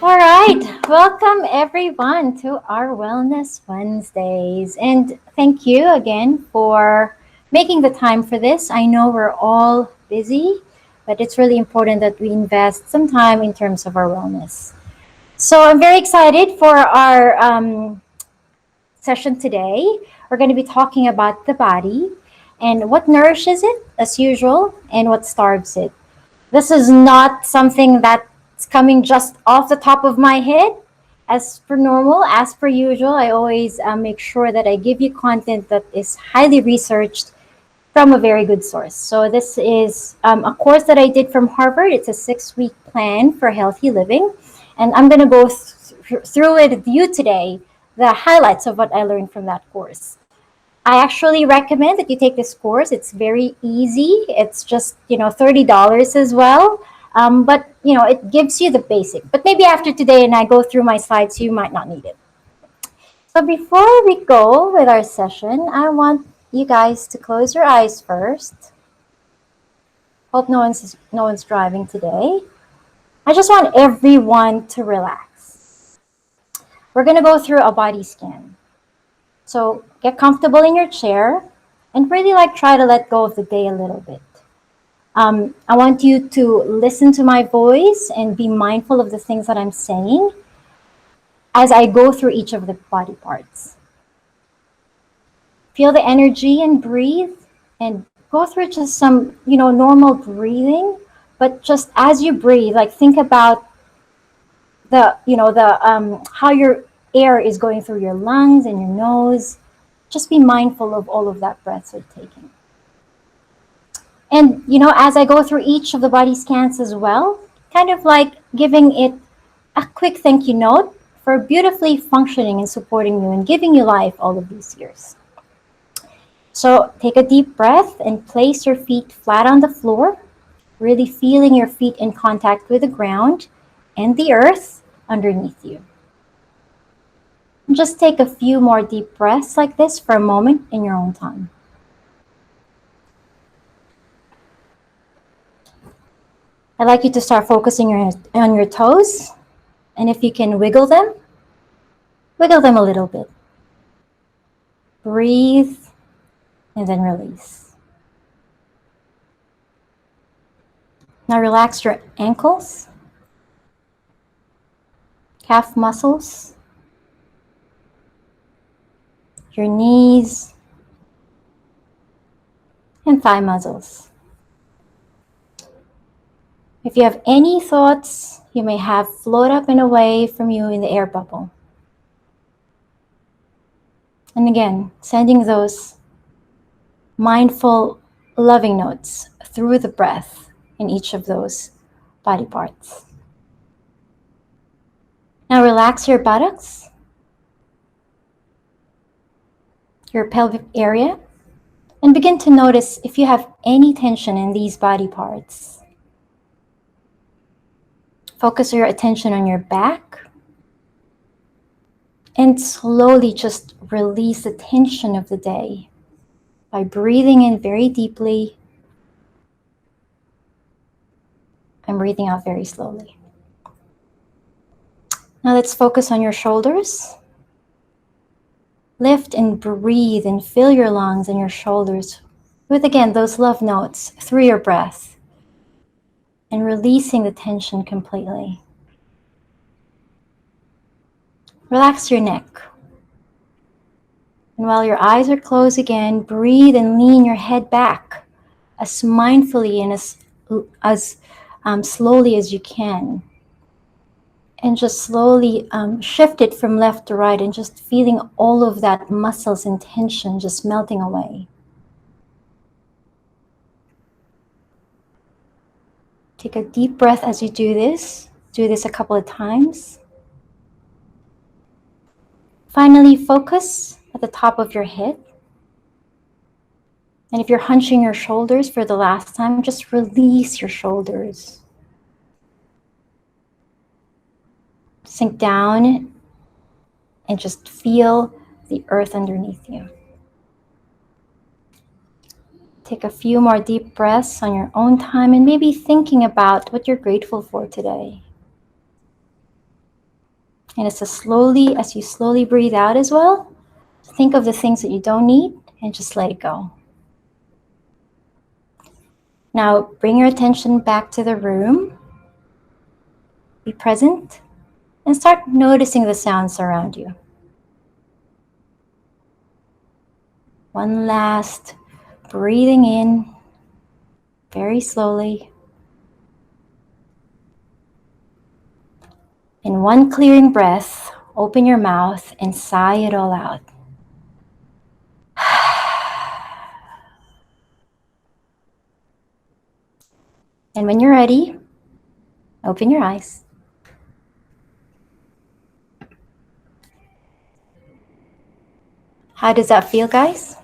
All right, welcome everyone to our Wellness Wednesdays. And thank you again for making the time for this. I know we're all busy, but it's really important that we invest some time in terms of our wellness. So I'm very excited for our session today. We're going to be talking about the body and what nourishes it, as usual, and what starves it. This is not something that's coming just off the top of my head. As per normal, as per usual, I always make sure that I give you content that is highly researched from a very good source. So this is a course that I did from Harvard. It's a 6-week plan for healthy living. And I'm going to go through it with you today, the highlights of what I learned from that course. I actually recommend that you take this course. It's very easy. It's just, $30 as well. But, it gives you the basic. But maybe after today and I go through my slides, you might not need it. So before we go with our session, I want you guys to close your eyes first. Hope no one's driving today. I just want everyone to relax. We're going to go through a body scan. So get comfortable in your chair and really try to let go of the day a little bit. I want you to listen to my voice and be mindful of the things that I'm saying as I go through each of the body parts. Feel the energy and breathe and go through just some, normal breathing. But just as you breathe, think about how your air is going through your lungs and your nose. Just be mindful of all of that breath you're taking. And, as I go through each of the body scans as well, kind of giving it a quick thank you note for beautifully functioning and supporting you and giving you life all of these years. So take a deep breath and place your feet flat on the floor, really feeling your feet in contact with the ground and the earth underneath you. Just take a few more deep breaths like this for a moment in your own time. I'd like you to start focusing on your toes. And if you can wiggle them a little bit. Breathe and then release. Now relax your ankles, calf muscles, your knees, and thigh muscles. If you have any thoughts you may have float up and away from you in the air bubble. And again, sending those mindful, loving notes through the breath in each of those body parts. Now relax your buttocks, your pelvic area, and begin to notice if you have any tension in these body parts. Focus your attention on your back and slowly just release the tension of the day by breathing in very deeply and breathing out very slowly. Now let's focus on your shoulders. Lift and breathe and fill your lungs and your shoulders with, again, those love notes through your breath and releasing the tension completely. Relax your neck. And while your eyes are closed again, breathe and lean your head back as mindfully and as slowly as you can. And just slowly shift it from left to right and just feeling all of that muscles and tension just melting away. Take a deep breath as you do this. Do this a couple of times. Finally, focus at the top of your head. And if you're hunching your shoulders for the last time, just release your shoulders. Sink down and just feel the earth underneath you. Take a few more deep breaths on your own time and maybe thinking about what you're grateful for today. And as you slowly breathe out as well, think of the things that you don't need and just let it go. Now bring your attention back to the room. Be present and start noticing the sounds around you. One last breathing in very slowly. In one clearing breath, open your mouth and sigh it all out. And when you're ready, open your eyes. How does that feel, guys?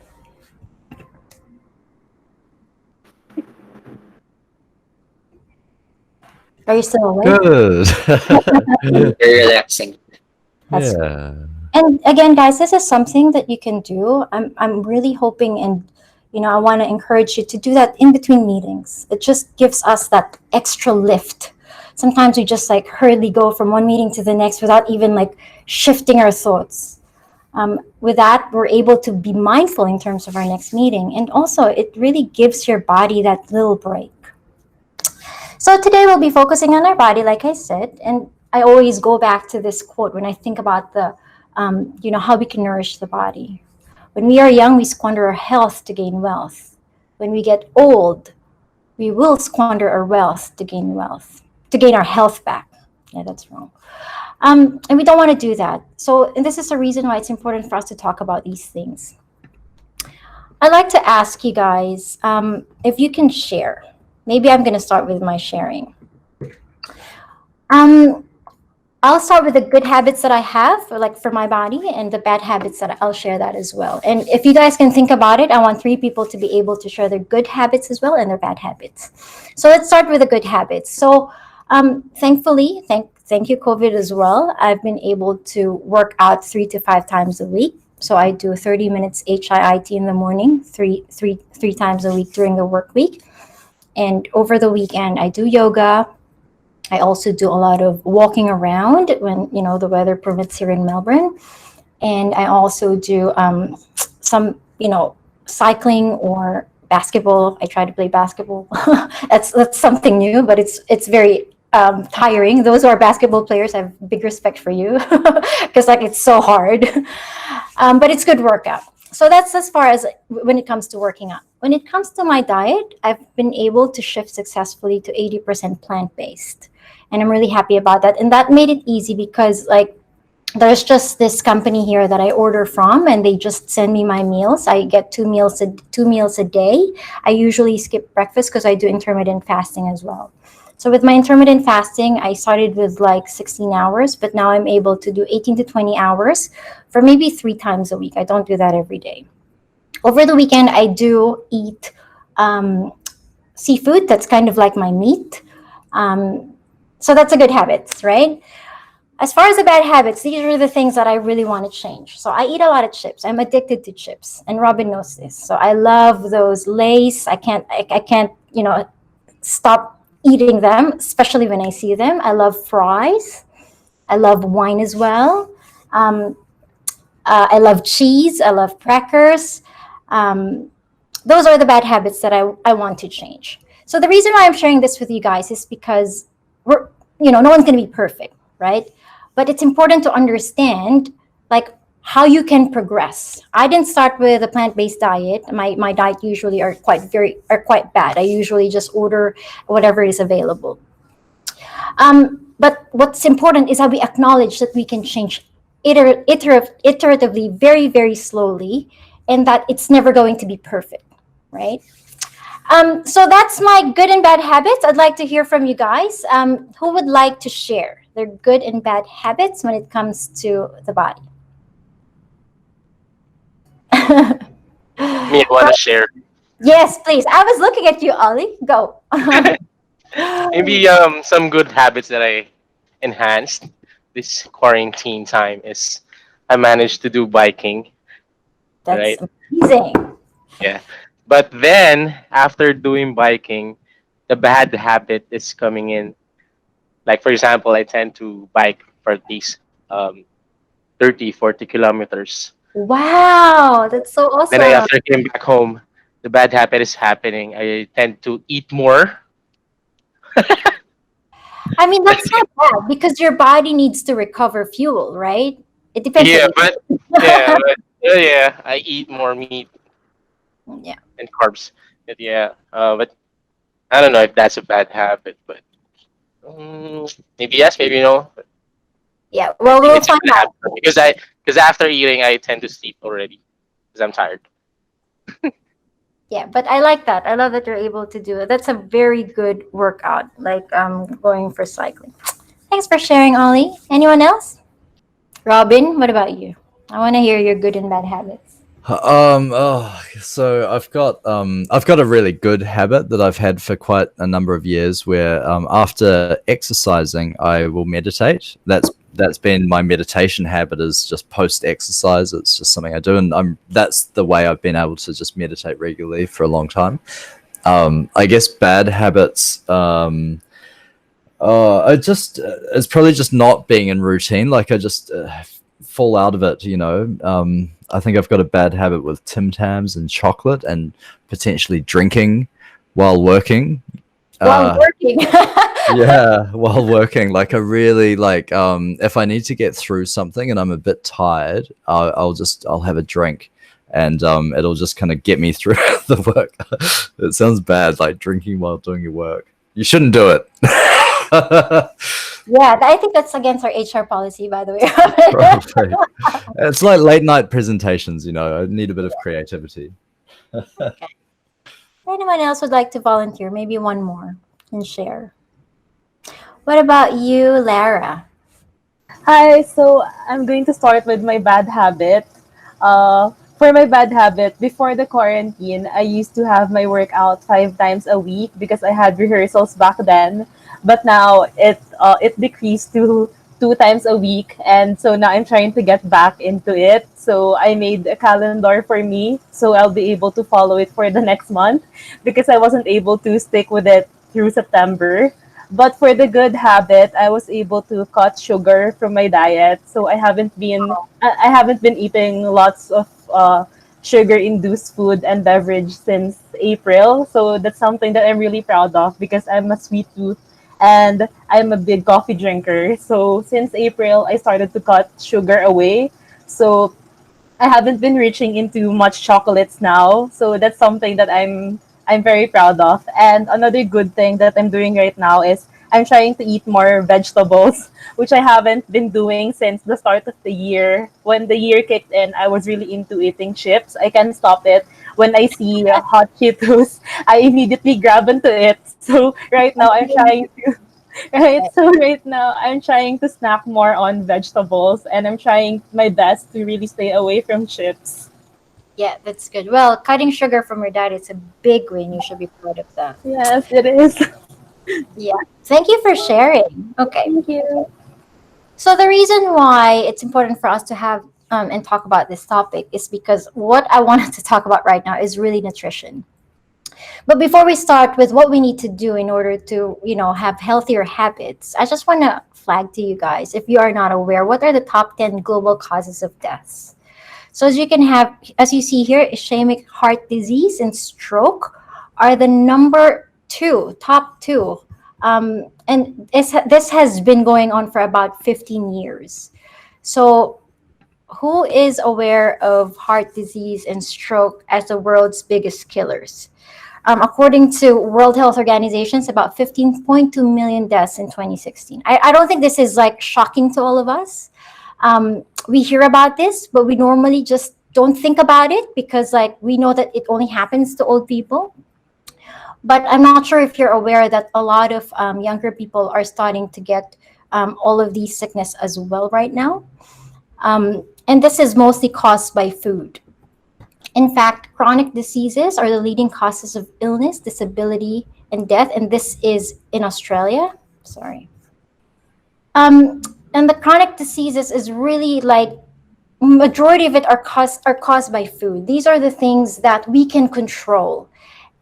Are you still awake? Good. Very relaxing. That's Yeah. And again, guys, this is something that you can do. I'm really hoping, and I want to encourage you to do that in between meetings. It just gives us that extra lift. Sometimes we just like hurriedly go from one meeting to the next without even like shifting our thoughts. With that, we're able to be mindful in terms of our next meeting, and also it really gives your body that little break. So today we'll be focusing on our body, like I said, and I always go back to this quote when I think about how we can nourish the body. When we are young, we squander our health to gain wealth. When we get old, we will squander our wealth to gain our health back. Yeah, that's wrong. And we don't want to do that. And this is a reason why it's important for us to talk about these things. I'd like to ask you guys if you can share. Maybe I'm going to start with my sharing. I'll start with the good habits that I have, for my body, and the bad habits that I'll share that as well. And if you guys can think about it, I want 3 people to be able to share their good habits as well and their bad habits. So let's start with the good habits. So thankfully, thank you, COVID as well. I've been able to work out 3 to 5 times a week. So I do 30 minutes HIIT in the morning, three times a week during the work week. And over the weekend, I do yoga. I also do a lot of walking around when, the weather permits here in Melbourne. And I also do some, cycling or basketball. I try to play basketball. That's something new, but it's very tiring. Those who are basketball players, I have big respect for you because it's so hard. But it's good workout. So that's as far as when it comes to working out. When it comes to my diet, I've been able to shift successfully to 80% plant-based. And I'm really happy about that. And that made it easy because there's just this company here that I order from, and they just send me my meals. I get 2 meals a day. I usually skip breakfast because I do intermittent fasting as well. So with my intermittent fasting, I started with 16 hours, but now I'm able to do 18 to 20 hours for maybe 3 times a week. I don't do that every day. Over the weekend, I do eat seafood. That's kind of like my meat. So that's a good habit, right? As far as the bad habits, these are the things that I really want to change. So I eat a lot of chips. I'm addicted to chips, and Robin knows this. So I love those Lay's. I can't, stop eating them, especially when I see them. I love fries. I love wine as well. I love cheese. I love crackers. Those are the bad habits that I want to change. So the reason why I'm sharing this with you guys is because no one's going to be perfect, right? But it's important to understand how you can progress. I didn't start with a plant-based diet. My diet usually are quite bad. I usually just order whatever is available. But what's important is that we acknowledge that we can change iteratively, very, very slowly, and that it's never going to be perfect, right? So that's my good and bad habits. I'd like to hear from you guys. Who would like to share their good and bad habits when it comes to the body? Me, I want to share. Yes, please. I was looking at you, Ollie. Go. Maybe some good habits that I enhanced this quarantine time is I managed to do biking, That's right? amazing. Yeah. But then after doing biking, the bad habit is coming in. Like for example, I tend to bike for at least um, 30, 40 kilometers. Wow, that's so Then I, awesome. after I came back home, the bad habit is happening. I tend to eat more. I mean, that's not bad because your body needs to recover fuel, right? It depends on Yeah, you. but yeah, I eat more meat Yeah. and carbs. But I don't know if that's a bad habit, but maybe yes, maybe no. Yeah. I Well, think we'll it's a find good out. habit for me because after eating I tend to sleep already because I'm tired. Yeah, but I like that. I love that you're able to do it. That's a very good workout, like going for cycling. Thanks for sharing, Ollie. Anyone else? Robin, what about you? I want to hear your good and bad habits. So I've got a really good habit that I've had for quite a number of years where after exercising I will meditate. That's been my meditation habit, is just post exercise. It's just something I do, and I'm that's the way I've been able to just meditate regularly for a long time. I guess bad habits. I just it's probably just not being in routine. Like I just fall out of it. I think I've got a bad habit with Tim Tams and chocolate and potentially drinking while working. While Uh, working. yeah, while working. Like I really like if I need to get through something and I'm a bit tired, I'll have a drink. And it'll just kind of get me through the work. It sounds bad, like drinking while doing your work. You shouldn't do it. Yeah, I think that's against our HR policy, by the way. Probably. It's like late night presentations, I need a bit of creativity. Okay. Anyone else would like to volunteer? Maybe one more and share. What about you, Lara? Hi, so I'm going to start with my bad habit. For my bad habit, before the quarantine, I used to have my workout 5 times a week because I had rehearsals back then. But now it decreased to 2 times a week, and so now I'm trying to get back into it. So I made a calendar for me, so I'll be able to follow it for the next month because I wasn't able to stick with it through September. But for the good habit, I was able to cut sugar from my diet. So I haven't been eating lots of sugar induced food and beverage since April. So that's something that I'm really proud of because I'm a sweet tooth and I'm a big coffee drinker. So since April, I started to cut sugar away. So I haven't been reaching into much chocolates now, so that's something that I'm very proud of. And another good thing that I'm doing right now is I'm trying to eat more vegetables, which I haven't been doing since the start of the year. When the year kicked in, I was really into eating chips. I can't stop it. When I see hot Cheetos, I immediately grab into it. So right now I'm trying to right, so right now I'm trying to snack more on vegetables and I'm trying my best to really stay away from chips. Yeah, that's good. Well, cutting sugar from your diet is a big win. You should be proud of that. Yes, it is. Yeah. Thank you for sharing. Okay. Thank you. So the reason why it's important for us to have and talk about this topic is because what I wanted to talk about right now is really nutrition. But before we start with what we need to do in order to, have healthier habits, I just want to flag to you guys, if you are not aware, what are the top 10 global causes of deaths? So as you see here, ischemic heart disease and stroke are the number two, top two. And this has been going on for about 15 years. So who is aware of heart disease and stroke as the world's biggest killers? According to World Health Organizations, about 15.2 million deaths in 2016. I don't think this is like shocking to all of us. We hear about this, but we normally just don't think about it because like we know that it only happens to old people. But I'm not sure if you're aware that a lot of younger people are starting to get all of these sickness as well right now. And this is mostly caused by food. In fact, chronic diseases are the leading causes of illness, disability, and death, and this is in Australia. Sorry. And the chronic diseases is really like majority of it are caused by food. These are the things that we can control.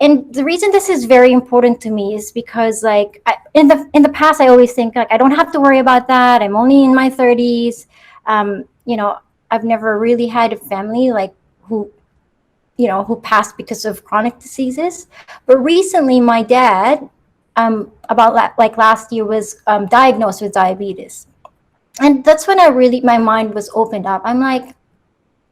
And the reason this is very important to me is because in the past I always think like I don't have to worry about that. I'm only in my 30s. You know, I've never really had a family like who, you know, who passed because of chronic diseases. But recently, my dad, about like last year, was diagnosed with diabetes, and that's when I really, my mind was opened up. I'm like,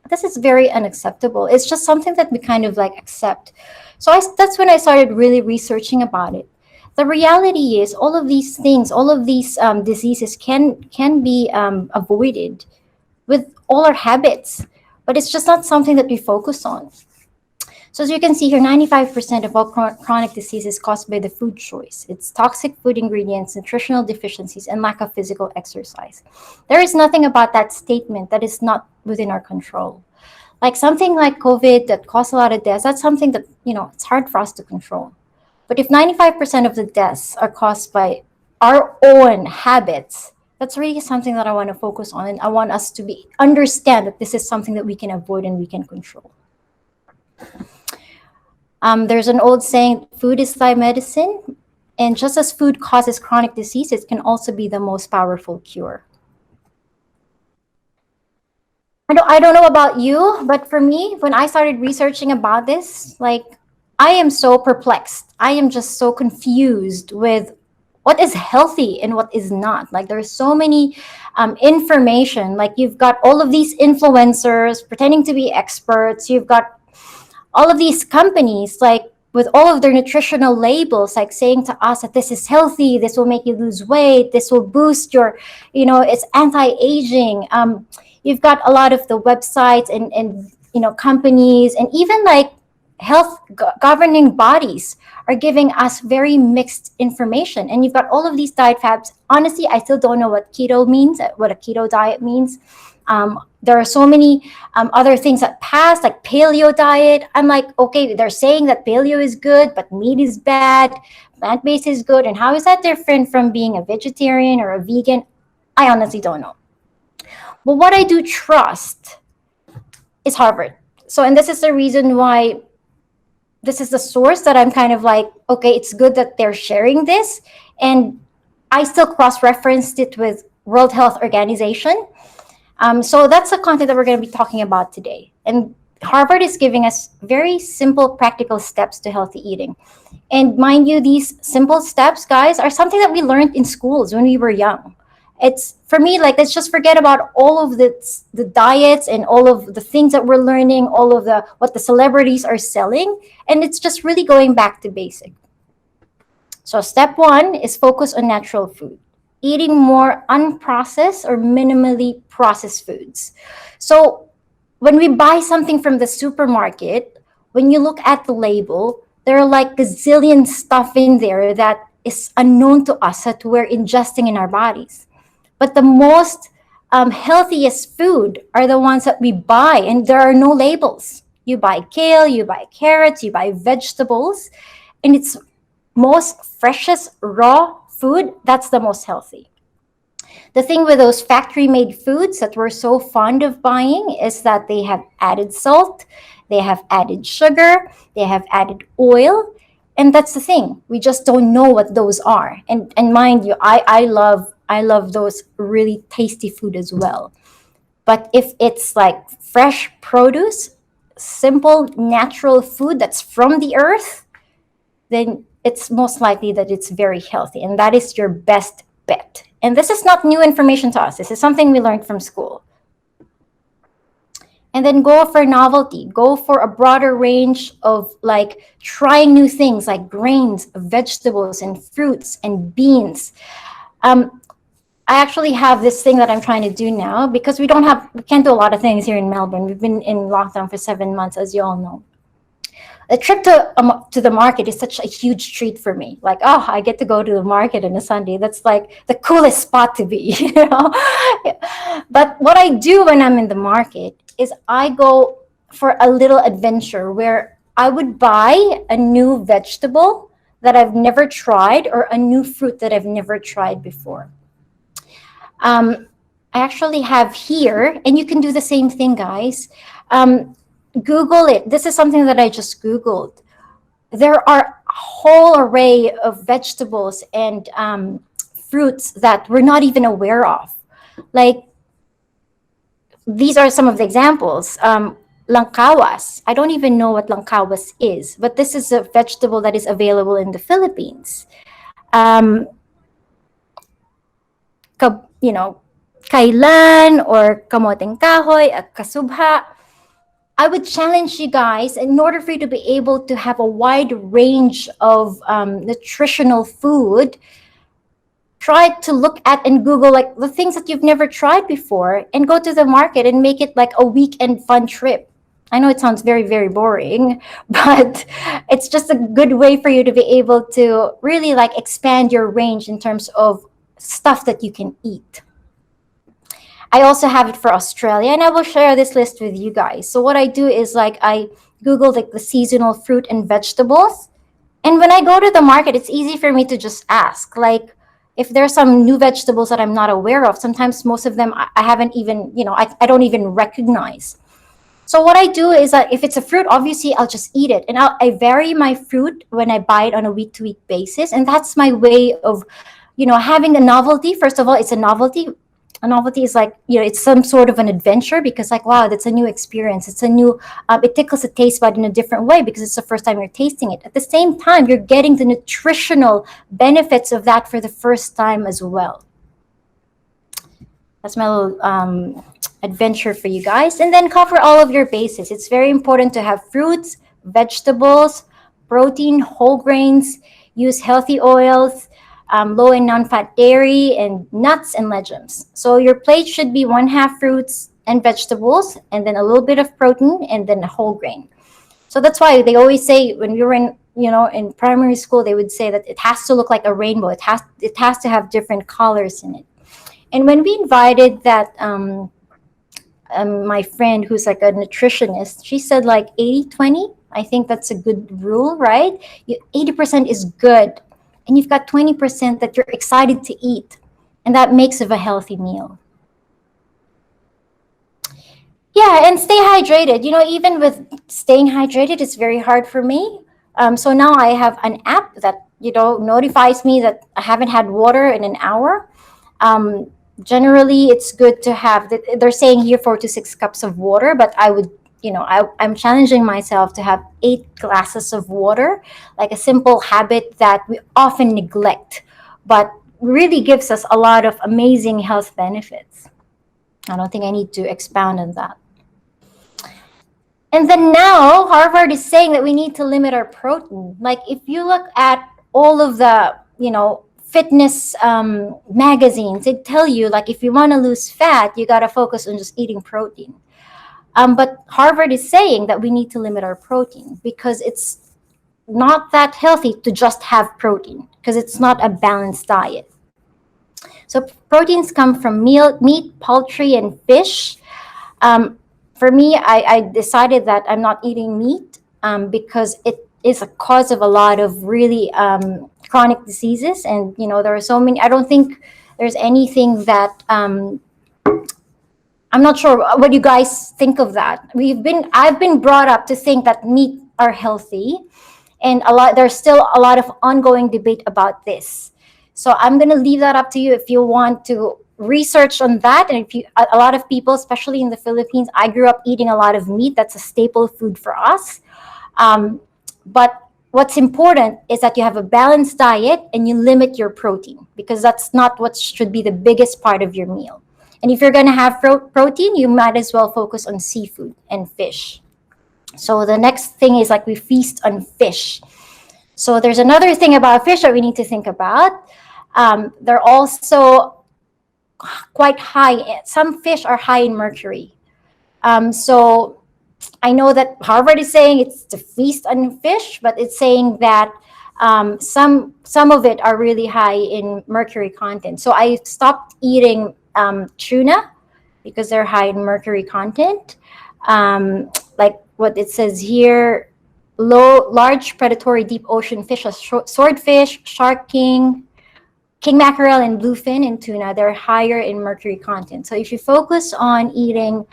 this is very unacceptable. It's just something that we kind of like accept. So that's when I started really researching about it. The reality is, all of these things, all of these diseases can be avoided with all our habits, but it's just not something that we focus on. So as you can see here, 95% of all chronic disease is caused by the food choice. It's toxic food ingredients, nutritional deficiencies, and lack of physical exercise. There is nothing about that statement that is not within our control. Like something like COVID that caused a lot of deaths, that's something that, you know, it's hard for us to control. But if 95% of the deaths are caused by our own habits, that's really something that I want to focus on. And I want us to understand that this is something that we can avoid and we can control. There's an old saying, food is thy medicine. And just as food causes chronic disease, it can also be the most powerful cure. I don't know about you, but for me, when I started researching about this, like, I am so perplexed. I am just so confused with what is healthy and what is not. Like, there's so many information. Like, you've got all of these influencers pretending to be experts. You've got all of these companies, like, with all of their nutritional labels, like saying to us that this is healthy, this will make you lose weight, this will boost your, you know, it's anti-aging. You've got a lot of the websites and you know, companies, and even like health governing bodies are giving us very mixed information. And you've got all of these diet fads. Honestly, I still don't know what keto means, what a keto diet means. There are so many other things that pass, like paleo diet. I'm like, okay, they're saying that paleo is good, but meat is bad, plant-based is good. And how is that different from being a vegetarian or a vegan? I honestly don't know. But what I do trust is Harvard. So, and this is the reason why this is the source that I'm kind of like, okay, it's good that they're sharing this. And I still cross-referenced it with World Health Organization. So that's the content that we're going to be talking about today. And Harvard is giving us very simple, practical steps to healthy eating. And mind you, these simple steps, guys, are something that we learned in schools when we were young. It's, for me, like, let's just forget about all of the diets and all of the things that we're learning, all of the what the celebrities are selling, and it's just really going back to basic. So step one is focus on natural food, eating more unprocessed or minimally processed foods. So when we buy something from the supermarket, when you look at the label, there are like gazillion stuff in there that is unknown to us that we're ingesting in our bodies. But the most healthiest food are the ones that we buy, and there are no labels. You buy kale, you buy carrots, you buy vegetables, and it's most freshest raw food, that's the most healthy. The thing with those factory-made foods that we're so fond of buying is that they have added salt, they have added sugar, they have added oil, and that's the thing. We just don't know what those are. And mind you, I love those really tasty food as well. But if it's like fresh produce, simple, natural food that's from the earth, then it's most likely that it's very healthy. And that is your best bet. And this is not new information to us. This is something we learned from school. And then go for novelty. Go for a broader range of like trying new things like grains, vegetables, and fruits and beans. I actually have this thing that I'm trying to do now because we can't do a lot of things here in Melbourne. We've been in lockdown for 7 months, as you all know. A trip to the market is such a huge treat for me. Like, oh, I get to go to the market on a Sunday. That's like the coolest spot to be, you know. But what I do when I'm in the market is I go for a little adventure where I would buy a new vegetable that I've never tried or a new fruit that I've never tried before. I actually have here, and you can do the same thing, guys. Google it. This is something that I just Googled. There are a whole array of vegetables and fruits that we're not even aware of. Like, these are some of the examples. Langkawas. I don't even know what langkawas is, but this is a vegetable that is available in the Philippines. Um, you know, kailan or kamoteng kahoy, kasubha. I would challenge you guys, in order for you to be able to have a wide range of nutritional food, try to look at and Google like the things that you've never tried before and go to the market and make it like a weekend fun trip. I know it sounds very, very boring, but it's just a good way for you to be able to really like expand your range in terms of stuff that you can eat. I also have it for Australia, and I will share this list with you guys. So what I do is like I Google like the seasonal fruit and vegetables, and when I go to the market, it's easy for me to just ask. Like if there's some new vegetables that I'm not aware of, sometimes most of them I haven't even, I don't even recognize. So what I do is that if it's a fruit, obviously I'll just eat it, and I vary my fruit when I buy it on a week-to-week basis, and that's my way of, having a novelty. First of all, it's a novelty. A novelty is like, it's some sort of an adventure, because like, wow, that's a new experience. It's a new, it tickles the taste bud in a different way because it's the first time you're tasting it. At the same time, you're getting the nutritional benefits of that for the first time as well. That's my little adventure for you guys. And then cover all of your bases. It's very important to have fruits, vegetables, protein, whole grains, use healthy oils, low and non-fat dairy, and nuts and legumes. So your plate should be 1/2 fruits and vegetables, and then a little bit of protein, and then a whole grain. So that's why they always say when we were in primary school, they would say that it has to look like a rainbow. It has to have different colors in it. And when we invited that my friend who's like a nutritionist, she said like 80-20. I think that's a good rule, right? 80% is good, and you've got 20% that you're excited to eat, and that makes of a healthy meal. Yeah, and stay hydrated. Even with staying hydrated, it's very hard for me. So now I have an app that notifies me that I haven't had water in an hour. Generally, it's good to have. They're saying here 4 to 6 cups of water, but I would, I'm challenging myself to have 8 glasses of water, like a simple habit that we often neglect, but really gives us a lot of amazing health benefits. I don't think I need to expound on that. And then now Harvard is saying that we need to limit our protein. Like if you look at all of the, fitness magazines, they tell you like if you want to lose fat, you got to focus on just eating protein. But Harvard is saying that we need to limit our protein because it's not that healthy to just have protein, because it's not a balanced diet. So proteins come from meat, poultry, and fish. For me, I decided that I'm not eating meat because it is a cause of a lot of really chronic diseases. And, there are so many. I don't think there's anything that I'm not sure what you guys think of that. I've been brought up to think that meat are healthy, and there's still a lot of ongoing debate about this. So I'm going to leave that up to you if you want to research on that. And if a lot of people, especially in the Philippines, I grew up eating a lot of meat. That's a staple food for us. But what's important is that you have a balanced diet and you limit your protein, because that's not what should be the biggest part of your meal. And if you're going to have protein, you might as well focus on seafood and fish. So the next thing is like we feast on fish. So there's another thing about fish that we need to think about. They're also quite high. Some fish are high in mercury. So I know that Harvard is saying it's to feast on fish, but it's saying that some of it are really high in mercury content. So I stopped eating tuna because they're high in mercury content. Like what it says here, large predatory deep ocean fish, swordfish, shark king mackerel, and bluefin and tuna, they're higher in mercury content. So if you focus on eating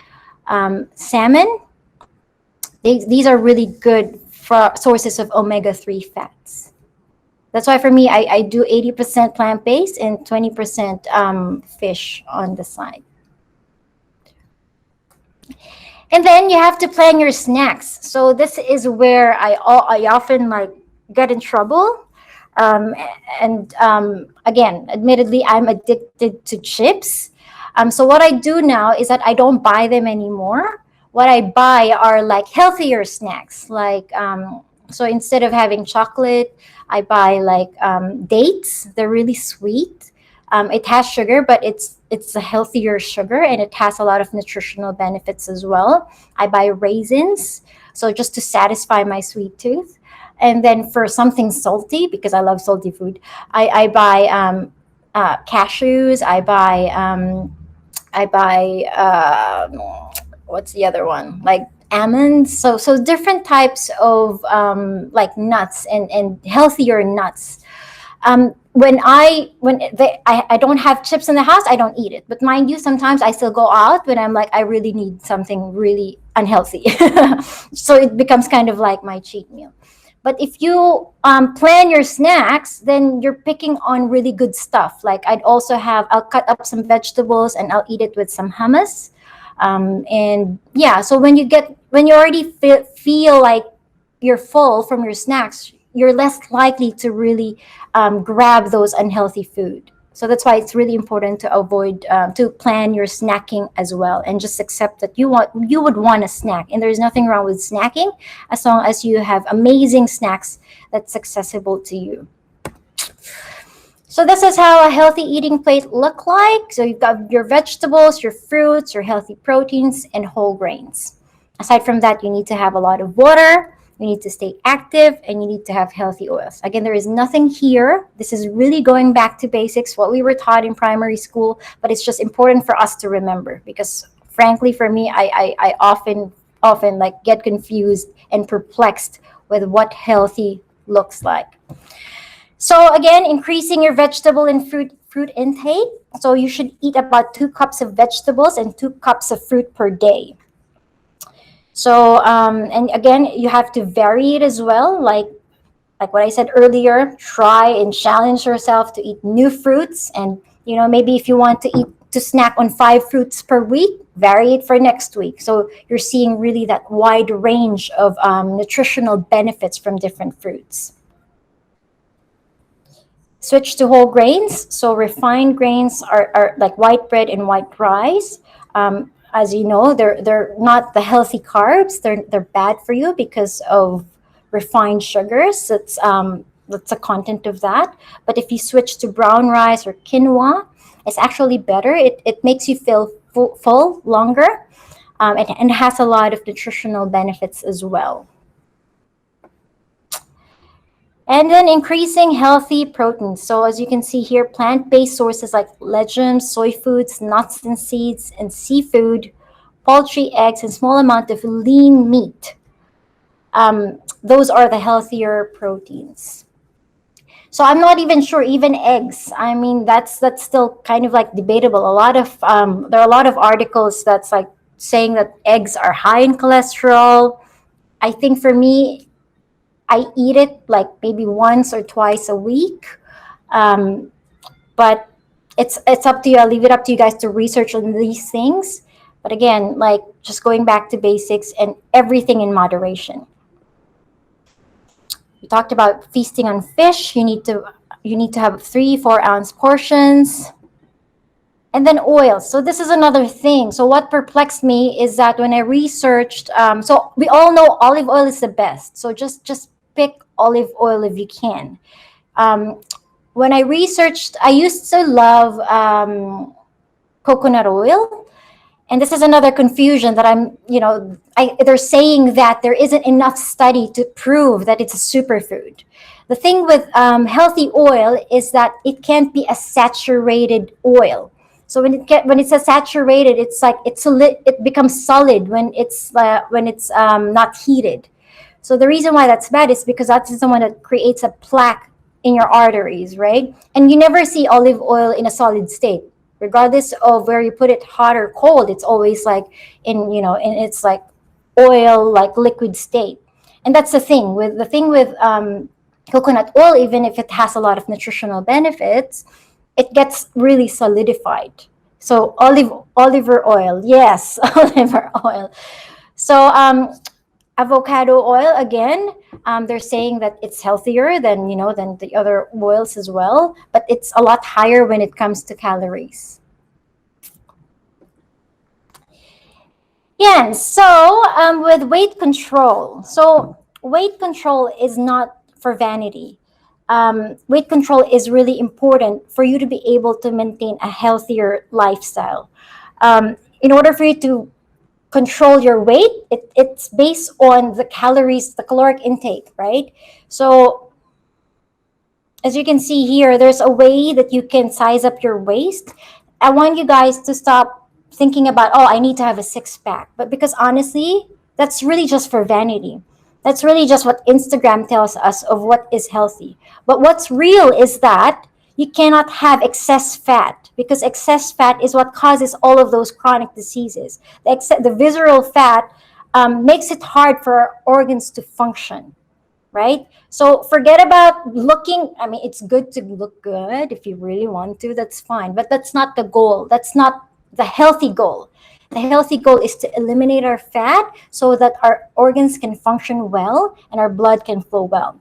salmon, these are really good for sources of omega-3 fats. That's why for me, I do 80% plant-based and 20% fish on the side. And then you have to plan your snacks. So this is where I often like get in trouble. Um, and again, admittedly, I'm addicted to chips. So what I do now is that I don't buy them anymore. What I buy are like healthier snacks. Like so instead of having chocolate, I buy like dates. They're really sweet. It has sugar, but it's a healthier sugar, and it has a lot of nutritional benefits as well. I buy raisins, so just to satisfy my sweet tooth. And then for something salty, because I love salty food, I buy cashews. I buy what's the other one? Like almonds. So different types of like nuts and healthier nuts. I don't have chips in the house, I don't eat it. But mind you, sometimes I still go out when I'm like I really need something really unhealthy. So it becomes kind of like my cheat meal. But if you plan your snacks, then you're picking on really good stuff. Like I'll cut up some vegetables and I'll eat it with some hummus. And yeah, so when you already feel like you're full from your snacks, you're less likely to really grab those unhealthy food. So that's why it's really important to avoid to plan your snacking as well, and just accept that you would want a snack, and there's nothing wrong with snacking as long as you have amazing snacks that's accessible to you. So this is how a healthy eating plate look like. So you've got your vegetables, your fruits, your healthy proteins, and whole grains. Aside from that, you need to have a lot of water, you need to stay active, and you need to have healthy oils. Again, there is nothing here. This is really going back to basics, what we were taught in primary school, but it's just important for us to remember because frankly, for me, I often like get confused and perplexed with what healthy looks like. So again, increasing your vegetable and fruit intake. So you should eat about 2 cups of vegetables and 2 cups of fruit per day. So and again, you have to vary it as well. Like what I said earlier, try and challenge yourself to eat new fruits. And maybe if you want to snack on 5 fruits per week, vary it for next week. So you're seeing really that wide range of nutritional benefits from different fruits. Switch to whole grains. So refined grains are like white bread and white rice. As you know, they're not the healthy carbs. They're bad for you because of refined sugars. That's a content of that. But if you switch to brown rice or quinoa, it's actually better. It makes you feel full longer, and has a lot of nutritional benefits as well. And then increasing healthy proteins. So as you can see here, plant-based sources like legumes, soy foods, nuts and seeds, and seafood, poultry, eggs, and small amount of lean meat. Those are the healthier proteins. So I'm not even sure, even eggs. I mean, that's still kind of like debatable. There are a lot of articles that's like saying that eggs are high in cholesterol. I think for me, I eat it like maybe once or twice a week, but it's up to you. I'll leave it up to you guys to research on these things. But again, like just going back to basics and everything in moderation. We talked about feasting on fish. You need to have 3-4 ounce portions. And then oils. So this is another thing. So what perplexed me is that when I researched, so we all know olive oil is the best. So just pick olive oil if you can. When I researched, I used to love coconut oil. And this is another confusion that they're saying that there isn't enough study to prove that it's a superfood. The thing with healthy oil is that it can't be a saturated oil. So when it's a saturated, it's like it becomes solid when it's not heated. So the reason why that's bad is because that's the one that creates a plaque in your arteries, right? And you never see olive oil in a solid state, regardless of where you put it, hot or cold. It's always like in it's like oil, like liquid state. And that's the thing with coconut oil. Even if it has a lot of nutritional benefits, it gets really solidified. So olive oil, yes, olive oil. So avocado oil again. They're saying that it's healthier than than the other oils as well, but it's a lot higher when it comes to calories. Yeah, so with weight control, so weight control is not for vanity. Weight control is really important for you to be able to maintain a healthier lifestyle. In order for you to control your weight, it's based on the calories, the caloric intake, right? So as you can see here, there's a way that you can size up your waist. I want you guys to stop thinking about, oh, I need to have a six pack. But because honestly, that's really just for vanity. That's really just what Instagram tells us of what is healthy. But what's real is that you cannot have excess fat, because excess fat is what causes all of those chronic diseases. The visceral fat makes it hard for our organs to function, right? So forget about looking. I mean, it's good to look good if you really want to, that's fine. But that's not the goal. That's not the healthy goal. The healthy goal is to eliminate our fat so that our organs can function well and our blood can flow well.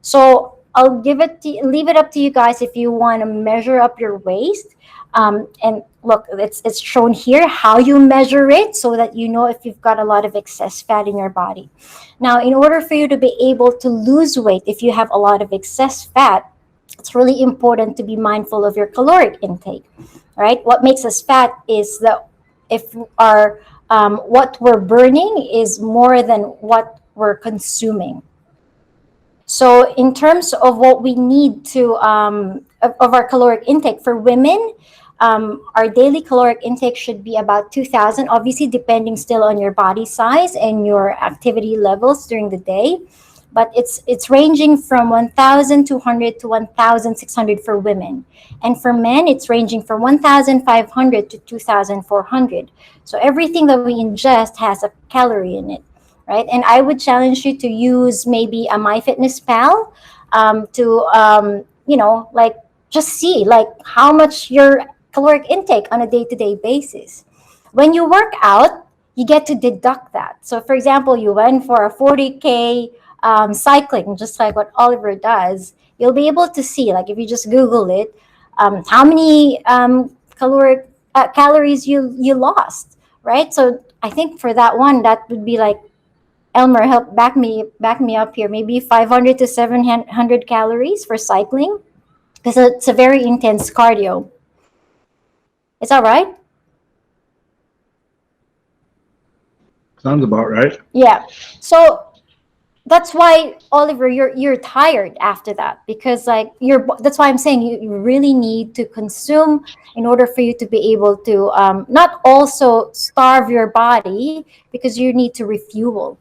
So I'll leave it up to you guys if you want to measure up your waist. And look, it's shown here how you measure it so that you know if you've got a lot of excess fat in your body. Now, in order for you to be able to lose weight, if you have a lot of excess fat, it's really important to be mindful of your caloric intake, right? What makes us fat is that if our what we're burning is more than what we're consuming. So in terms of what we need to of our caloric intake for women, our daily caloric intake should be about 2,000, obviously depending still on your body size and your activity levels during the day. But it's ranging from 1,200 to 1,600 for women. And for men, it's ranging from 1,500 to 2,400. So everything that we ingest has a calorie in it, right? And I would challenge you to use maybe a MyFitnessPal to, like just see like how much your caloric intake on a day-to-day basis. When you work out, you get to deduct that. So for example, you went for a 40K cycling, just like what Oliver does, you'll be able to see, like if you just Google it, how many calories you lost, right? So I think for that one, that would be like, Elmer, help back me up here. Maybe 500 to 700 calories for cycling, because it's a very intense cardio. Is that right? Sounds about right. Yeah. So that's why, Oliver, you're tired after that, because like that's why I'm saying you really need to consume in order for you to be able to not also starve your body, because you need to refuel.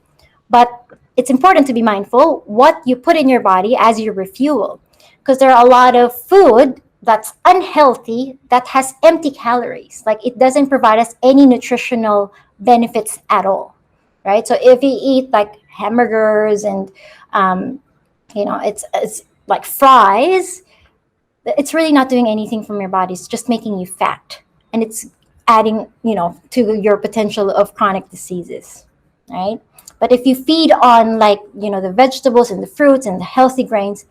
But it's important to be mindful what you put in your body as you refuel, because there are a lot of food that's unhealthy that has empty calories. Like it doesn't provide us any nutritional benefits at all, right? So if you eat like hamburgers and it's like fries, it's really not doing anything from your body. It's just making you fat, and it's adding to your potential of chronic diseases, right? But if you feed on like the vegetables and the fruits and the healthy grains,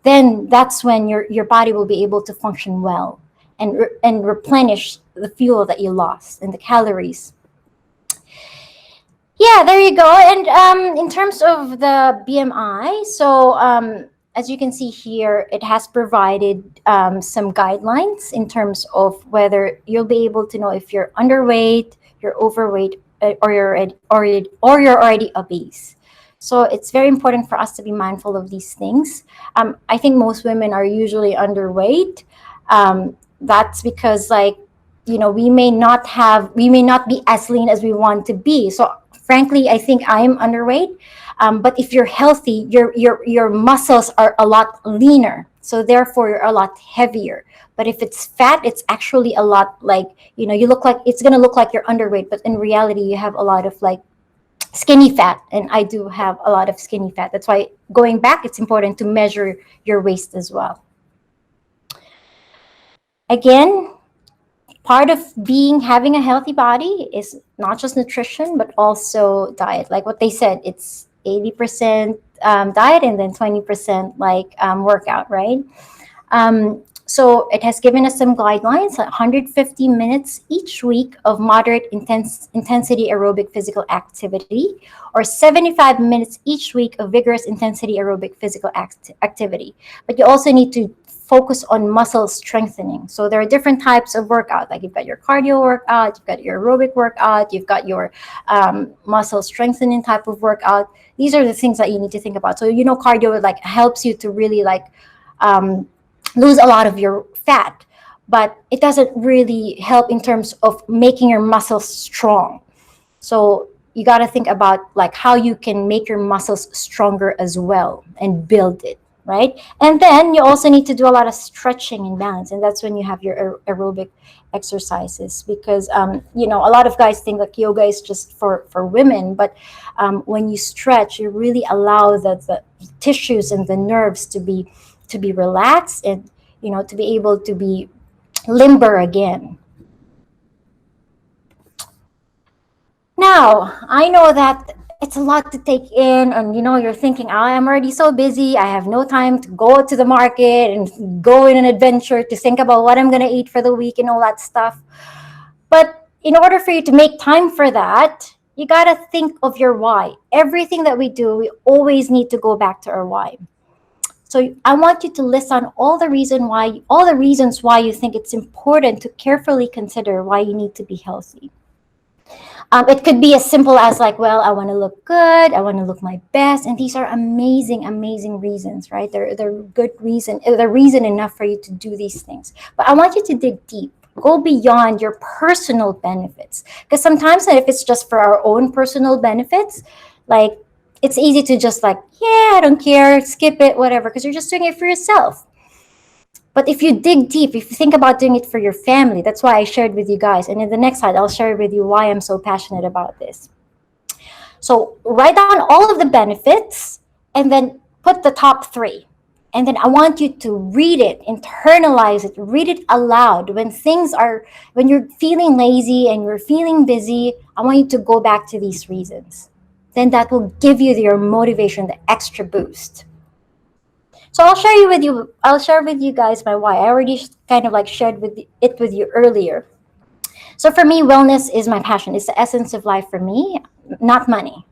then that's when your body will be able to function well and replenish the fuel that you lost and the calories. Yeah, there you go. And in terms of the BMI, so as you can see here, it has provided some guidelines in terms of whether you'll be able to know if you're underweight, you're overweight, or you're already obese. So it's very important for us to be mindful of these things. I think most women are usually underweight. That's because we may not be as lean as we want to be. So frankly, I think I'm underweight. But if you're healthy, your muscles are a lot leaner. So therefore, you're a lot heavier. But if it's fat, it's actually a lot you look like, it's going to look like you're underweight. But in reality, you have a lot of skinny fat. And I do have a lot of skinny fat. That's why going back, it's important to measure your waist as well. Again, part of having a healthy body is not just nutrition, but also diet. Like what they said, it's 80% diet and then 20% like workout, right? So it has given us some guidelines: 150 minutes each week of moderate intensity aerobic physical activity, or 75 minutes each week of vigorous intensity aerobic physical activity. But you also need to focus on muscle strengthening. So there are different types of workout. Like you've got your cardio workout, you've got your aerobic workout, you've got your muscle strengthening type of workout. These are the things that you need to think about. So cardio like helps you to really like lose a lot of your fat, but it doesn't really help in terms of making your muscles strong. So you got to think about like how you can make your muscles stronger as well and build it, right? And then you also need to do a lot of stretching and balance, and that's when you have your aerobic exercises, because a lot of guys think like yoga is just for women, but when you stretch, you really allow the tissues and the nerves to be relaxed, and to be able to be limber again. Now, I know that it's a lot to take in, and you're thinking, I'm already so busy, I have no time to go to the market and go in an adventure to think about what I'm going to eat for the week and all that stuff. But in order for you to make time for that, you got to think of your why. Everything that we do, we always need to go back to our why. So I want you to list on all the reasons why you think it's important to carefully consider why you need to be healthy. It could be as simple as like, well, I want to look good, I want to look my best, and these are amazing reasons, right? They're good reason. They're reason enough for you to do these things. But I want you to dig deep. Go beyond your personal benefits, because sometimes if it's just for our own personal benefits, like, it's easy to just like, I don't care, skip it, whatever, because you're just doing it for yourself. But if you dig deep, if you think about doing it for your family, that's why I shared with you guys. And in the next slide, I'll share with you why I'm so passionate about this. So write down all of the benefits and then put the top 3. And then I want you to read it, internalize it, read it aloud. When you're feeling lazy and you're feeling busy, I want you to go back to these reasons. Then that will give you your motivation, the extra boost. So I'll share with you guys my why. I already kind of like shared it with you earlier. So for me, wellness is my passion. It's the essence of life for me, not money,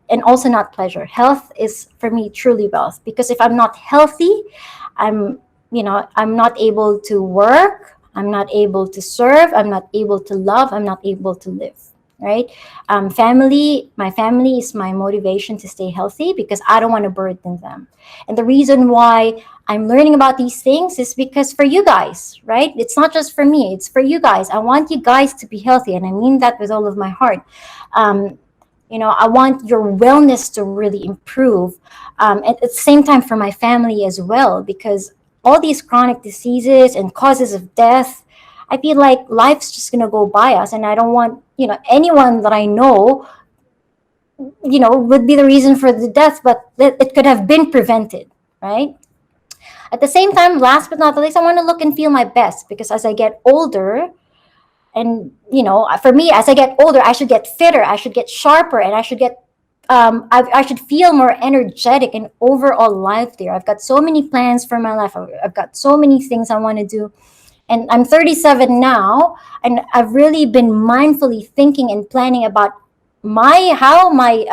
and also not pleasure. Health is for me truly wealth, because if I'm not healthy, I'm not able to work, I'm not able to serve, I'm not able to love, I'm not able to live. Right? My family is my motivation to stay healthy, because I don't want to burden them. And the reason why I'm learning about these things is because for you guys, right? It's not just for me, it's for you guys. I want you guys to be healthy, and I mean that with all of my heart. I want your wellness to really improve. At the same time for my family as well, because all these chronic diseases and causes of death, I feel like life's just going to go by us, and I don't want, anyone that I know, would be the reason for the death, but it could have been prevented, right? At the same time, last but not the least, I want to look and feel my best, because as I get older, and, for me, as I get older, I should get fitter, I should get sharper, and I should get, I should feel more energetic and overall livelier. I've got so many plans for my life. I've got so many things I want to do. And I'm 37 now, and I've really been mindfully thinking and planning about how my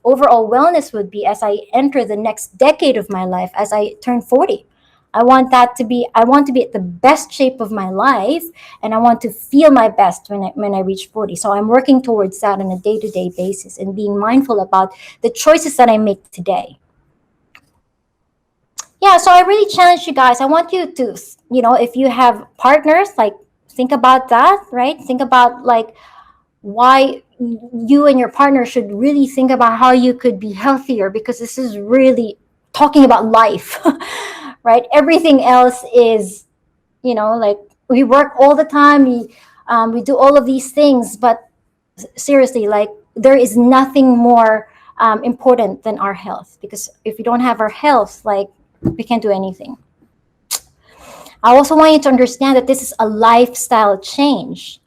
overall wellness would be as I enter the next decade of my life, as I turn 40. I want to be at the best shape of my life, and I want to feel my best when I reach 40. So I'm working towards that on a day-to-day basis, and being mindful about the choices that I make today. Yeah, so I really challenge you guys. I want you to, if you have partners, like, think about that, right? Think about like why you and your partner should really think about how you could be healthier, because this is really talking about life, right? Everything else is, like, we work all the time, we do all of these things, but seriously, like, there is nothing more important than our health, because if we don't have our health, like, we can't do anything. I also want you to understand that this is a lifestyle change.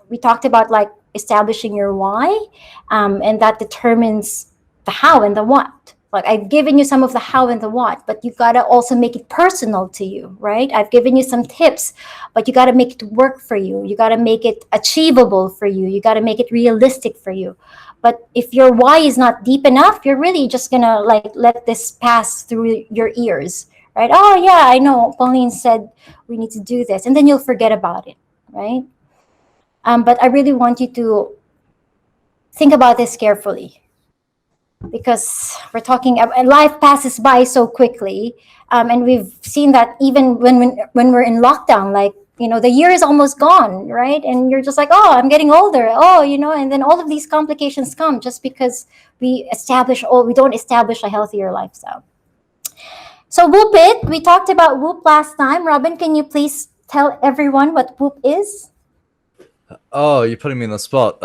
We talked about like establishing your why, and that determines the how and the what. Like I've given you some of the how and the what, but you gotta also make it personal to you, right? I've given you some tips, but you gotta make it work for you. You gotta make it achievable for you. You gotta make it realistic for you. But if your why is not deep enough, you're really just gonna like let this pass through your ears, right? Oh yeah, I know. Pauline said we need to do this, and then you'll forget about it, right? But I really want you to think about this carefully because we're talking. Life passes by so quickly, and we've seen that even when we're in lockdown, like the year is almost gone, right? And you're just like, oh, I'm getting older. Oh, and then all of these complications come just because we don't establish a healthier lifestyle. So Whoop It, we talked about Whoop last time. Robin, can you please tell everyone what Whoop is? Oh, you're putting me in the spot.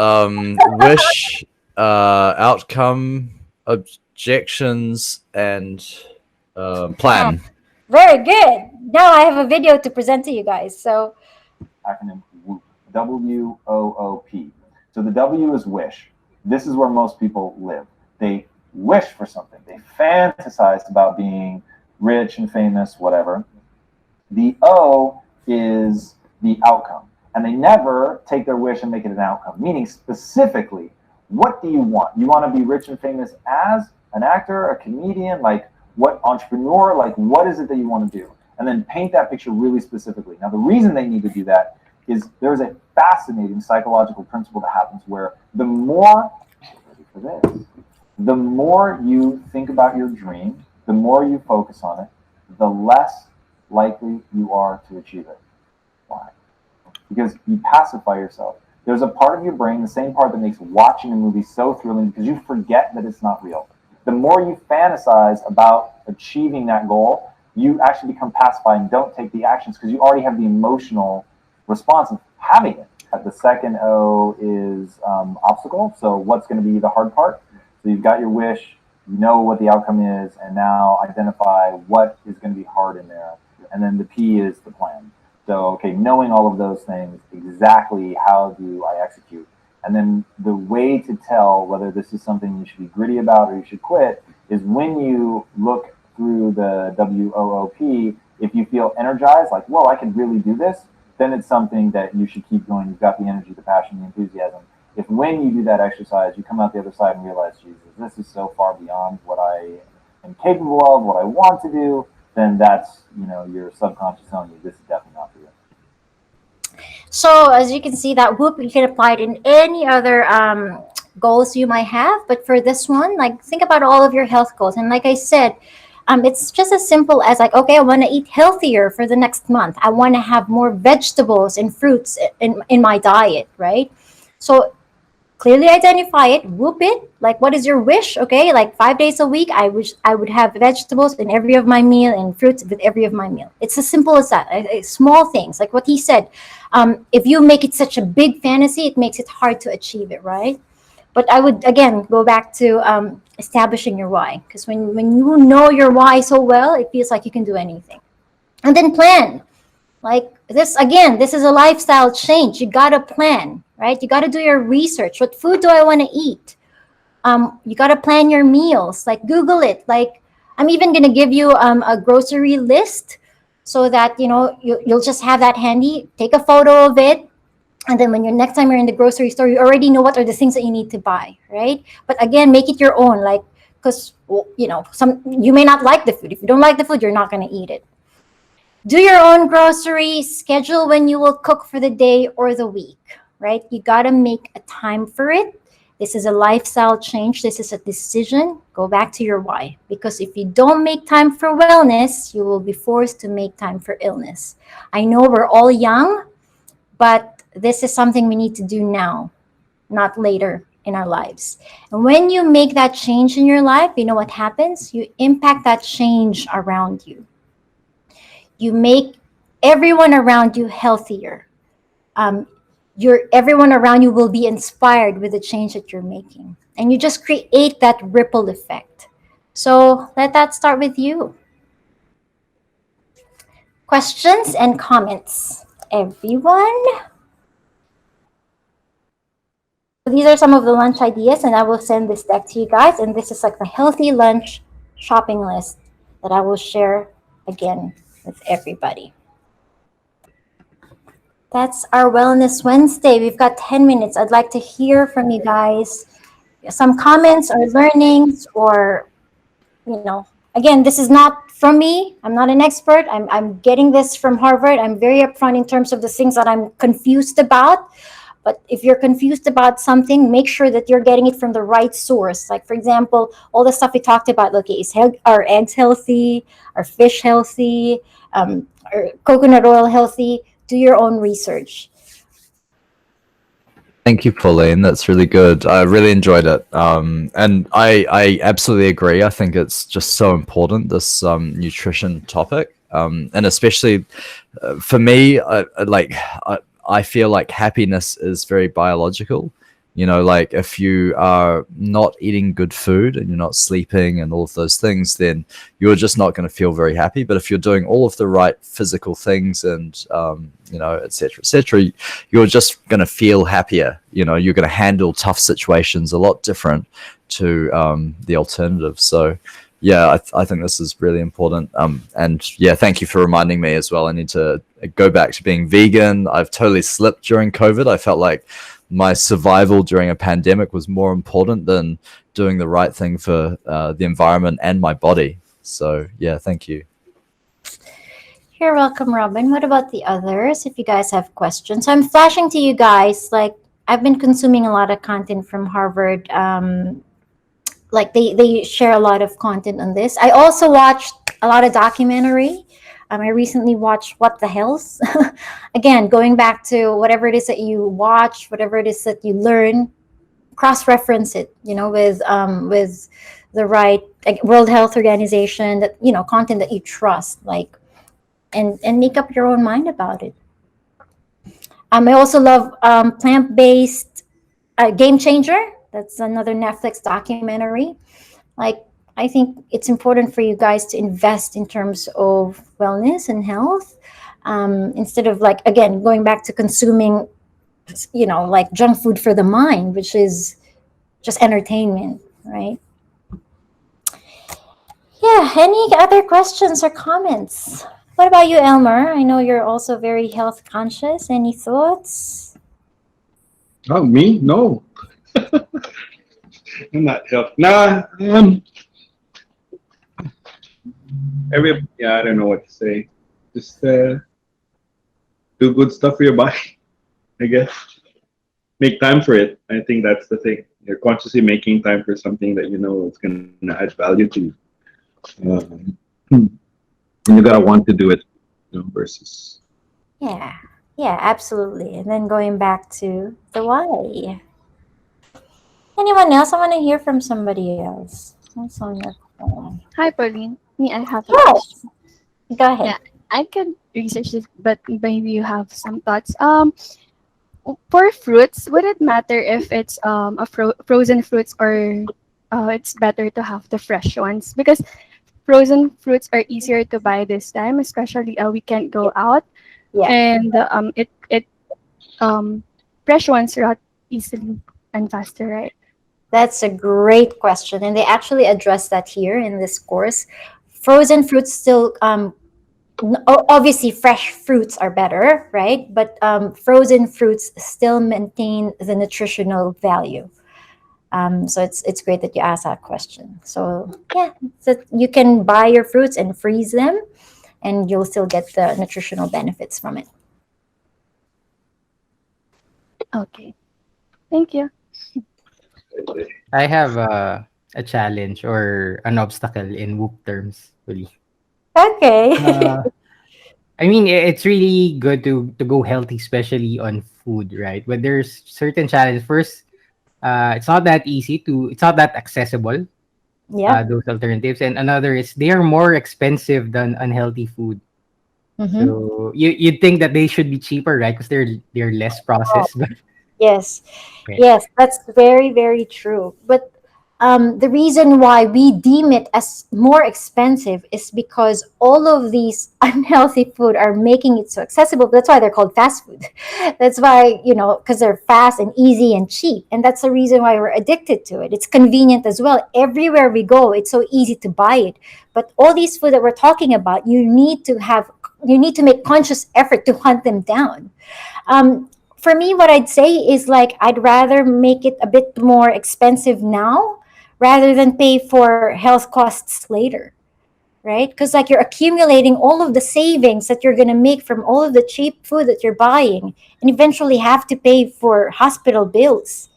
Wish, outcome, objections, and plan. Very good. Now I have a video to present to you guys. So acronym WOOP, WOOP. So the W is wish. This is where most people live. They wish for something. They fantasize about being rich and famous, whatever. The O is the outcome. And they never take their wish and make it an outcome, meaning specifically, what do you want? You want to be rich and famous as an actor, a comedian, like what entrepreneur, like what is it that you want to do? And then paint that picture really specifically. Now, the reason they need to do that is there's a fascinating psychological principle that happens where the more, ready for this, the more you think about your dream, the more you focus on it, the less likely you are to achieve it. Why? Because you pacify yourself. There's a part of your brain, the same part that makes watching a movie so thrilling, because you forget that it's not real. The more you fantasize about achieving that goal, you actually become pacified and don't take the actions because you already have the emotional response of having it. The second O is obstacle. So what's going to be the hard part? So you've got your wish, you know what the outcome is, and now identify what is going to be hard in there. And then the P is the plan. So, okay, knowing all of those things, exactly how do I execute? And then the way to tell whether this is something you should be gritty about or you should quit is when you look through the WOOP, if you feel energized, like, whoa, I can really do this, then it's something that you should keep going. You've got the energy, the passion, the enthusiasm. If when you do that exercise, you come out the other side and realize, Jesus, this is so far beyond what I am capable of, what I want to do, then that's, your subconscious telling you this is definitely not for you. So as you can see, that Whoop you can apply it in any other goals you might have. But for this one, like think about all of your health goals. And like I said, it's just as simple as like, okay, I want to eat healthier for the next month. I want to have more vegetables and fruits in my diet, right? So clearly identify it, Whoop it. Like, what is your wish? Okay, like 5 days a week, I wish I would have vegetables in every of my meal and fruits with every of my meal. It's as simple as that. Small things, like what he said. If you make it such a big fantasy, it makes it hard to achieve it, right? But I would, again, go back to establishing your why. Because when you know your why so well, it feels like you can do anything. And then plan. Like this, again, this is a lifestyle change. You got to plan, right? You got to do your research. What food do I want to eat? You got to plan your meals. Like Google it. Like I'm even going to give you a grocery list so that, you'll just have that handy. Take a photo of it. And then next time you're in the grocery store, you already know what are the things that you need to buy, right? But again, make it your own. Like, because, you may not like the food. If you don't like the food, you're not going to eat it. Do your own groceries, schedule when you will cook for the day or the week, right? You got to make a time for it. This is a lifestyle change. This is a decision. Go back to your why. Because if you don't make time for wellness, you will be forced to make time for illness. I know we're all young, but this is something we need to do now, not later in our lives. And when you make that change in your life, you know what happens? You impact that change around you. You make everyone around you healthier. Everyone around you will be inspired with the change that you're making. And you just create that ripple effect. So let that start with you. questions and comments, everyone? These are some of the lunch ideas, and I will send this deck to you guys. And this is like the healthy lunch shopping list that I will share again with everybody. That's our Wellness Wednesday. We've got 10 minutes. I'd like to hear from you guys some comments or learnings, or, again, this is not from me. I'm not an expert. I'm getting this from Harvard. I'm very upfront in terms of the things that I'm confused about. But if you're confused about something, make sure that you're getting it from the right source. Like, for example, all the stuff we talked about, okay, are eggs healthy? Are fish healthy? Are coconut oil healthy? Do your own research. Thank you, Pauline. That's really good. I really enjoyed it. And I absolutely agree. I think it's just so important, this nutrition topic. And especially for me, I feel like happiness is very biological. Like if you are not eating good food and you're not sleeping and all of those things, then you're just not going to feel very happy. But if you're doing all of the right physical things and, et cetera, you're just going to feel happier. You're going to handle tough situations a lot different to the alternative. So, yeah, I think this is really important. And yeah, thank you for reminding me as well. I need to go back to being vegan. I've totally slipped during COVID. I felt like my survival during a pandemic was more important than doing the right thing for the environment and my body. So yeah, thank you. You're welcome, Robin. What about the others? If you guys have questions, I'm flashing to you guys. Like, I've been consuming a lot of content from Harvard. Like they share a lot of content on this. I also watched a lot of documentary. I recently watched What the Health. Again, going back to whatever it is that you watch, whatever it is that you learn, cross-reference it, with the right World Health Organization, that content that you trust, and make up your own mind about it. I also love plant-based Game Changer. That's another Netflix documentary. I think it's important for you guys to invest in terms of wellness and health, instead of again, going back to consuming, junk food for the mind, which is just entertainment, right? Yeah. Any other questions or comments? What about you, Elmer? I know you're also very health conscious. Any thoughts? Oh, me? No. I'm not health. Nah. I don't know what to say. Just do good stuff for your body, I guess. Make time for it. I think that's the thing. You're consciously making time for something that is going to add value to you. And you gotta want to do it, versus. Yeah, absolutely. And then going back to the why. Anyone else? I want to hear from somebody else. What's on your phone? Hi, Pauline. Me, I have a Yes. question. Go ahead. Yeah, I can research this, but maybe you have some thoughts. For fruits, would it matter if it's frozen fruits, or it's better to have the fresh ones? Because frozen fruits are easier to buy this time, especially we can't go out, Yeah. and fresh ones rot easily and faster, right? That's a great question, and they actually address that here in this course. Frozen fruits still, obviously, fresh fruits are better, right? But frozen fruits still maintain the nutritional value. So it's great that you asked that question. So yeah, so you can buy your fruits and freeze them, and you'll still get the nutritional benefits from it. Okay, thank you. I have a challenge or an obstacle in WOOP terms, really. Okay. I mean, it's really good to go healthy, especially on food, right? But there's certain challenges. First, it's not that easy it's not that accessible, Yeah. those alternatives. And another is they are more expensive than unhealthy food. Mm-hmm. So you'd think that they should be cheaper, right? Because they're less processed. But Yes. okay. Yes, that's very, very true. But The reason why we deem it as more expensive is because all of these unhealthy food are making it so accessible. That's why they're called fast food. That's why, because they're fast and easy and cheap. And that's the reason why we're addicted to it. It's convenient as well. Everywhere we go, it's so easy to buy it. But all these food that we're talking about, you need to make conscious effort to hunt them down. For me, what I'd say is like I'd rather make it a bit more expensive now rather than pay for health costs later, right? Because like you're accumulating all of the savings that you're going to make from all of the cheap food that you're buying and eventually have to pay for hospital bills.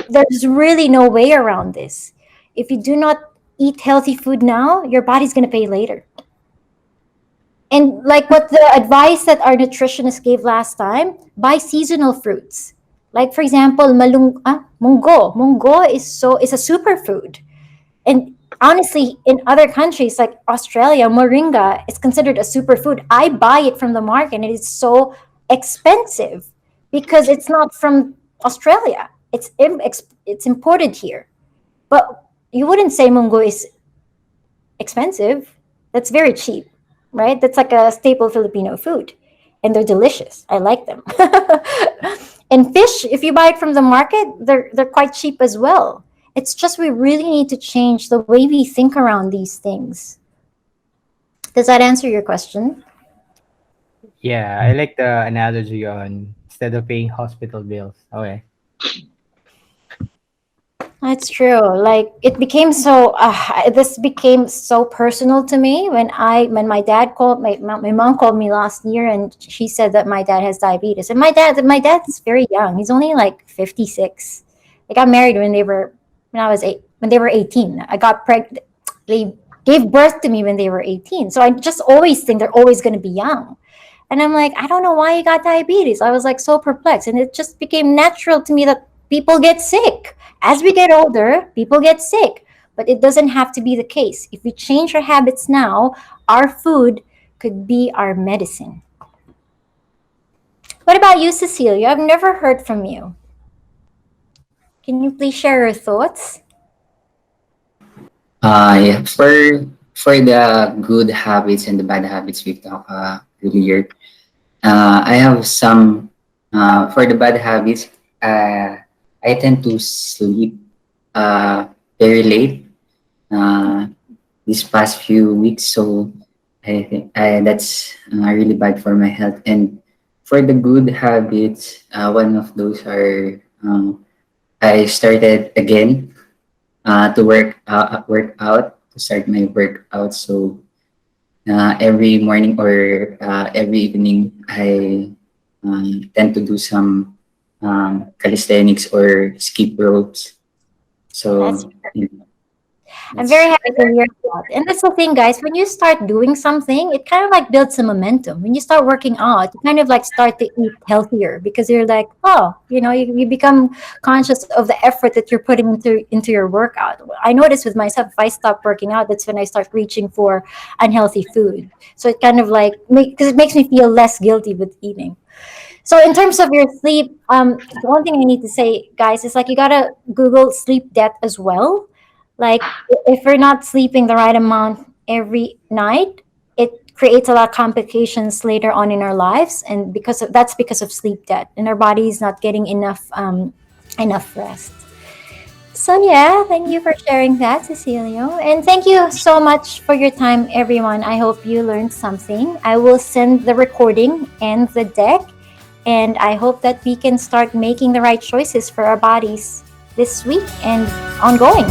There's really no way around this. If you do not eat healthy food now, your body's going to pay later. And like what the advice that our nutritionist gave last time, buy seasonal fruits. Like for example, munggo. Munggo is a superfood. And honestly, in other countries like Australia, moringa is considered a superfood. I buy it from the market and it is so expensive because it's not from Australia. It's imported here. But you wouldn't say munggo is expensive. That's very cheap, right? That's like a staple Filipino food. And they're delicious. I like them. And fish, if you buy it from the market, they're quite cheap as well. It's just we really need to change the way we think around these things. Does that answer your question? Yeah, I like the analogy on instead of paying hospital bills. Okay. That's true. Like it became so. This became so personal to me when my dad called my mom called me last year and she said that my dad has diabetes. And my dad is very young. He's only like 56. They got married when I was when they were 18. I got pregnant. They gave birth to me when they were 18. So I just always think they're always going to be young. And I'm like, I don't know why he got diabetes. I was like so perplexed, and it just became natural to me that people get sick. As we get older, people get sick, but it doesn't have to be the case. If we change our habits now, our food could be our medicine. What about you, Cecilia? I've never heard from you. Can you please share your thoughts? Yeah, for the good habits and the bad habits we talked earlier, I have some. For the bad habits, I tend to sleep very late these past few weeks, so I think that's really bad for my health. And for the good habits, one of those are I started again to work out to start my workout. So every morning or every evening, I tend to do some calisthenics or skip ropes. So That's yeah, I'm that's very happy to hear that. And that's the thing, guys. When you start doing something, it kind of like builds some momentum. When you start working out, you kind of like start to eat healthier because you're like, oh, you become conscious of the effort that you're putting into your workout. I notice with myself, if I stop working out, that's when I start reaching for unhealthy food. So it kind of like because it makes me feel less guilty with eating. So in terms of your sleep, one thing I need to say, guys, is like you gotta Google sleep debt as well. Like if we're not sleeping the right amount every night, it creates a lot of complications later on in our lives, and that's because of sleep debt, and our body is not getting enough rest. So yeah, thank you for sharing that, Cecilio. And thank you so much for your time, everyone. I hope you learned something. I will send the recording and the deck, and I hope that we can start making the right choices for our bodies this week and ongoing.